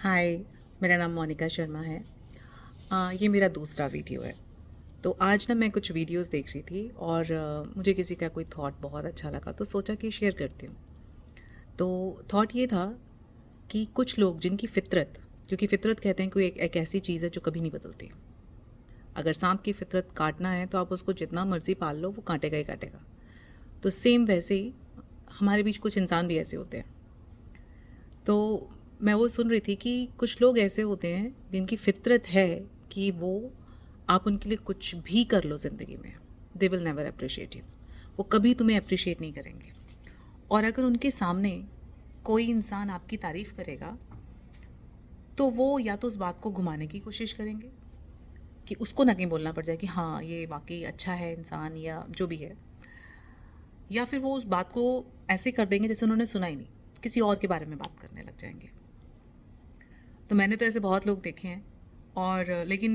हाय, मेरा नाम मोनिका शर्मा है। ये मेरा दूसरा वीडियो है। तो आज ना मैं कुछ वीडियोस देख रही थी और मुझे किसी का कोई थॉट बहुत अच्छा लगा तो सोचा कि शेयर करती हूँ। तो थॉट ये था कि कुछ लोग जिनकी फ़ितरत, क्योंकि फ़ितरत कहते हैं कोई एक ऐसी चीज़ है जो कभी नहीं बदलती। अगर सांप की फ़ितरत काटना है तो आप उसको जितना मर्ज़ी पाल लो वो काटेगा ही काटेगा। तो सेम वैसे ही हमारे बीच कुछ इंसान भी ऐसे होते हैं। तो मैं वो सुन रही थी कि कुछ लोग ऐसे होते हैं जिनकी फ़ितरत है कि वो आप उनके लिए कुछ भी कर लो ज़िंदगी में, they will never appreciate you. वो कभी तुम्हें अप्रिशिएट नहीं करेंगे। और अगर उनके सामने कोई इंसान आपकी तारीफ़ करेगा तो वो या तो उस बात को घुमाने की कोशिश करेंगे कि उसको ना कहीं बोलना पड़ जाए कि हाँ ये वाकई अच्छा है इंसान या जो भी है, या फिर वो उस बात को ऐसे कर देंगे जैसे उन्होंने सुना ही नहीं, किसी और के बारे में बात करने लग जाएंगे। तो मैंने तो ऐसे बहुत लोग देखे हैं। और लेकिन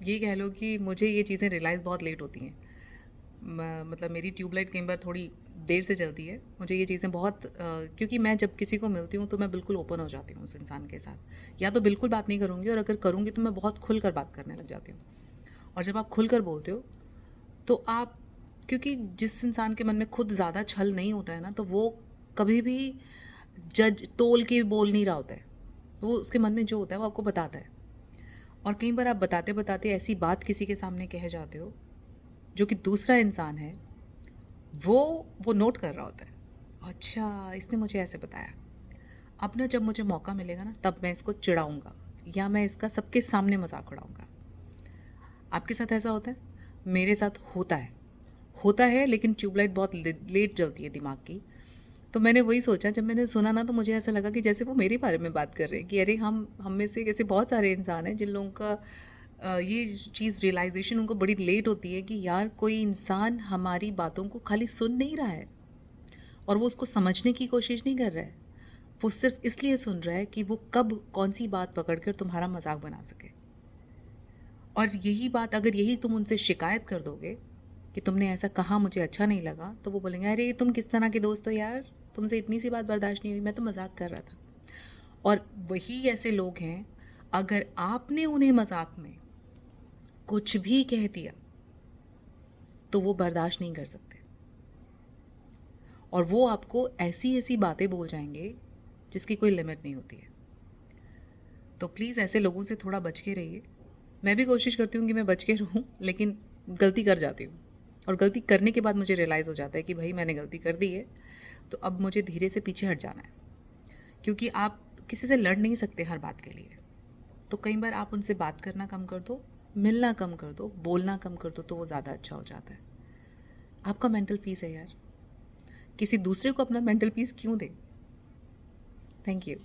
ये कह लो कि मुझे ये चीज़ें रियलाइज़ बहुत लेट होती हैं। मतलब मेरी ट्यूबलाइट कई बार थोड़ी देर से जलती है। मुझे ये चीज़ें बहुत क्योंकि मैं जब किसी को मिलती हूँ तो मैं बिल्कुल ओपन हो जाती हूँ उस इंसान के साथ, या तो बिल्कुल बात नहीं करूँगी और अगर करूँगी तो मैं बहुत खुल कर बात करने लग जाती हूँ। और जब आप खुल कर बोलते हो तो आप, क्योंकि जिस इंसान के मन में खुद ज़्यादा छल नहीं होता है ना, तो वो कभी भी जज तोल के बोल नहीं रहा होता है। वो उसके मन में जो होता है वो आपको बताता है। और कई बार आप बताते बताते ऐसी बात किसी के सामने कह जाते हो जो कि दूसरा इंसान है, वो वो नोट कर रहा होता है, अच्छा इसने मुझे ऐसे बताया। अब ना जब मुझे मौका मिलेगा ना तब मैं इसको चिढ़ाऊँगा या मैं इसका सबके सामने मजाक उड़ाऊँगा। आपके साथ ऐसा होता है? मेरे साथ होता है, लेकिन ट्यूबलाइट बहुत लेट जलती है दिमाग की। तो मैंने वही सोचा, जब मैंने सुना ना तो मुझे ऐसा लगा कि जैसे वो मेरे बारे में बात कर रहे हैं कि अरे हम में से ऐसे बहुत सारे इंसान हैं जिन लोगों का ये चीज़ रियलाइजेशन उनको बड़ी लेट होती है कि यार कोई इंसान हमारी बातों को खाली सुन नहीं रहा है और वो उसको समझने की कोशिश नहीं कर रहा है। वो सिर्फ इसलिए सुन रहा है कि वो कब कौन सी बात पकड़कर तुम्हारा मजाक बना सके। और यही बात अगर यही तुम उनसे शिकायत कर दोगे कि तुमने ऐसा कहा मुझे अच्छा नहीं लगा, तो वो बोलेंगे अरे तुम किस तरह के दोस्त हो यार, तुमसे इतनी सी बात बर्दाश्त नहीं हुई, मैं तो मजाक कर रहा था। और वही ऐसे लोग हैं, अगर आपने उन्हें मजाक में कुछ भी कह दिया तो वो बर्दाश्त नहीं कर सकते और वो आपको ऐसी ऐसी बातें बोल जाएंगे जिसकी कोई लिमिट नहीं होती है। तो प्लीज़ ऐसे लोगों से थोड़ा बच के रहिए। मैं भी कोशिश करती हूँ कि मैं बच के रहूँ, लेकिन गलती कर जाती हूँ और गलती करने के बाद मुझे रियलाइज़ हो जाता है कि भाई मैंने गलती कर दी है, तो अब मुझे धीरे से पीछे हट जाना है। क्योंकि आप किसी से लड़ नहीं सकते हर बात के लिए। तो कई बार आप उनसे बात करना कम कर दो, मिलना कम कर दो, बोलना कम कर दो, तो वो ज़्यादा अच्छा हो जाता है। आपका मेंटल पीस है यार, किसी दूसरे को अपना मेंटल पीस क्यों दे। Thank you.